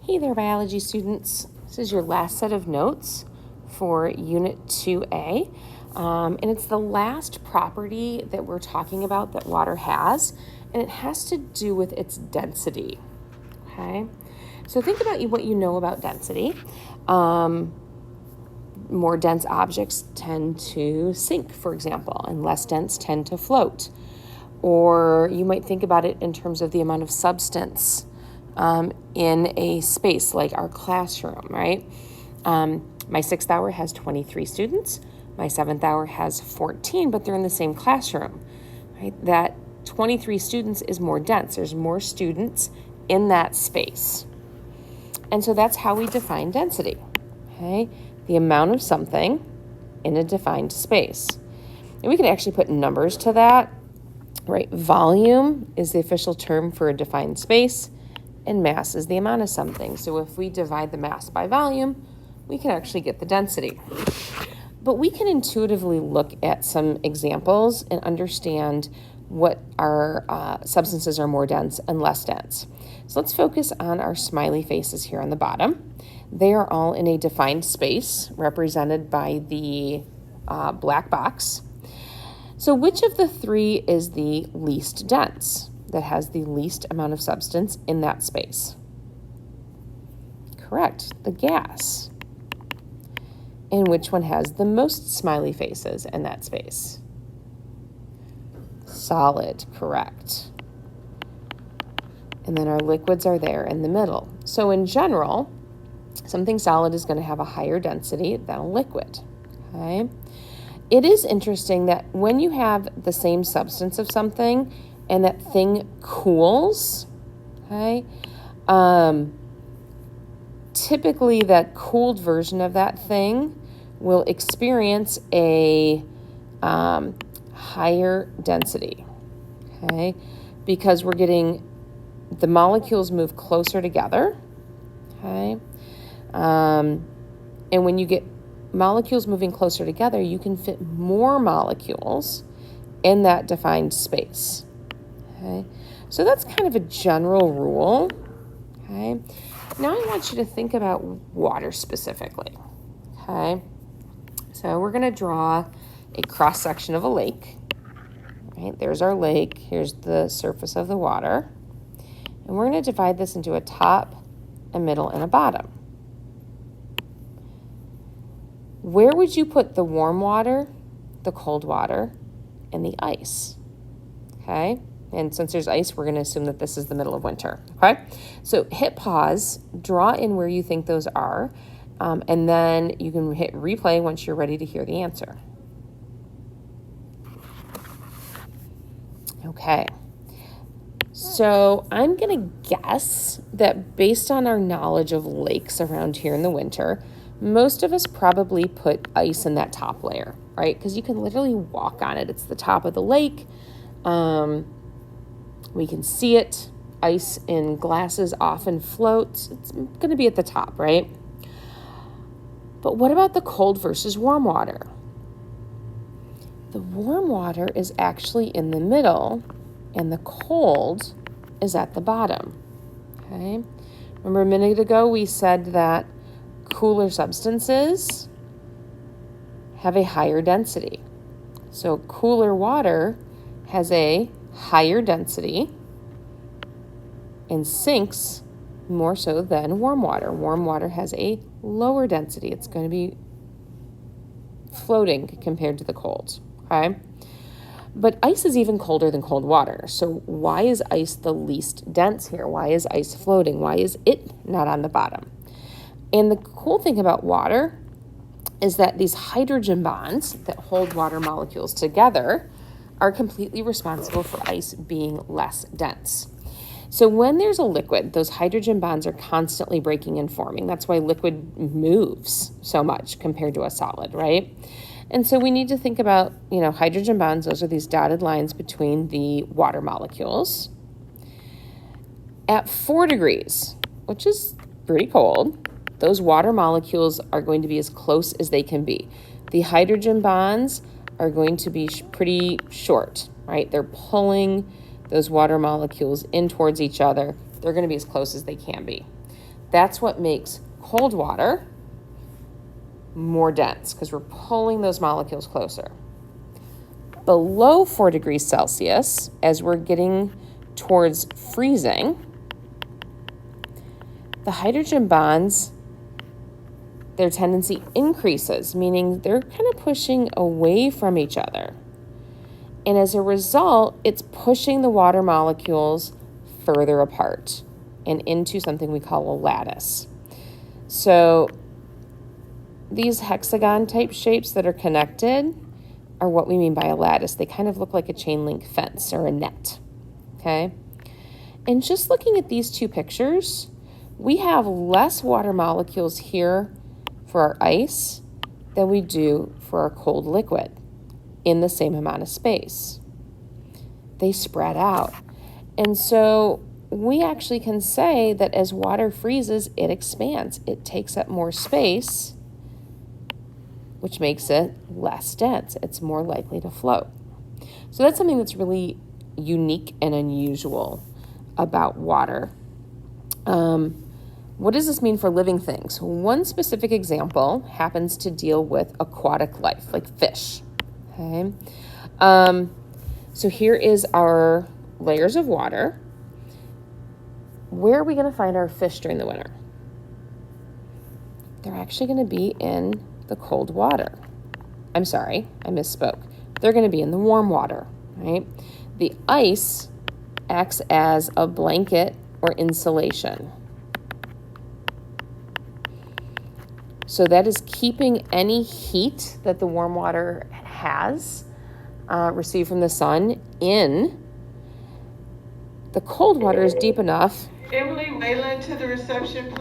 Hey there, biology students. This is your last set of notes for Unit 2A, and it's the last property that we're talking about that water has, and it has to do with its density, okay? So think about what you know about density. More dense objects tend to sink, for example, and less dense tend to float. Or you might think about it in terms of the amount of substance in a space like our classroom, right? My 6th hour has 23 students. My 7th hour has 14, but they're in the same classroom, right? That 23 students is more dense. There's more students in that space. And so that's how we define density, okay? The amount of something in a defined space. And we can actually put numbers to that, right? Volume is the official term for a defined space, and mass is the amount of something. So if we divide the mass by volume, we can actually get the density. But we can intuitively look at some examples and understand what our substances are more dense and less dense. So let's focus on our smiley faces here on the bottom. They are all in a defined space represented by the black box. So which of the three is the least dense, that has the least amount of substance in that space? Correct, the gas. And which one has the most smiley faces in that space? Solid, correct. And then our liquids are there in the middle. So in general, something solid is going to have a higher density than a liquid, okay? It is interesting that when you have the same substance of something and that thing cools, okay, typically that cooled version of that thing will experience a higher density, okay, because we're getting the molecules move closer together, okay, and when you get molecules moving closer together, you can fit more molecules in that defined space, okay? So that's kind of a general rule, okay? Now I want you to think about water specifically, okay? So we're going to draw a cross-section of a lake, right? There's our lake. Here's the surface of the water. And we're going to divide this into a top, a middle, and a bottom. Where would you put the warm water, the cold water, and the ice? Okay? And since there's ice, we're going to assume that this is the middle of winter. Okay? So hit pause, draw in where you think those are, and then you can hit replay once you're ready to hear the answer. Okay. So I'm going to guess that based on our knowledge of lakes around here in the winter, most of us probably put ice in that top layer, right? Because you can literally walk on it. It's the top of the lake. We can see it. Ice in glasses often floats. It's going to be at the top, right? But what about the cold versus warm water? The warm water is actually in the middle, and the cold is at the bottom, okay? Remember a minute ago we said that cooler substances have a higher density. So cooler water has a higher density and sinks more so than warm water. Warm water has a lower density. It's going to be floating compared to the cold, okay? But ice is even colder than cold water. So why is ice the least dense here? Why is ice floating? Why is it not on the bottom? And the cool thing about water is that these hydrogen bonds that hold water molecules together are completely responsible for ice being less dense. So when there's a liquid, those hydrogen bonds are constantly breaking and forming. That's why liquid moves so much compared to a solid, right? And so we need to think about, hydrogen bonds. Those are these dotted lines between the water molecules. At 4 degrees, which is pretty cold, those water molecules are going to be as close as they can be. The hydrogen bonds are going to be pretty short, right? They're pulling those water molecules in towards each other. They're going to be as close as they can be. That's what makes cold water more dense because we're pulling those molecules closer. Below 4 degrees Celsius, as we're getting towards freezing, the hydrogen bonds, their tendency increases, meaning they're kind of pushing away from each other. And as a result, it's pushing the water molecules further apart and into something we call a lattice. So these hexagon type shapes that are connected are what we mean by a lattice. They kind of look like a chain link fence or a net, okay? And just looking at these two pictures, we have less water molecules here for our ice than we do for our cold liquid in the same amount of space. They spread out. And so we actually can say that as water freezes, it expands. It takes up more space, which makes it less dense. It's more likely to float. So that's something that's really unique and unusual about water. What does this mean for living things? One specific example happens to deal with aquatic life, like fish. Okay. So here is our layers of water. Where are we going to find our fish during the winter? They're actually going to be in the cold water. I'm sorry, I misspoke. They're going to be in the warm water, right? The ice acts as a blanket or insulation. So that is keeping any heat that the warm water has received from the sun in. The cold water is deep enough. Emily Wayland to the reception, please.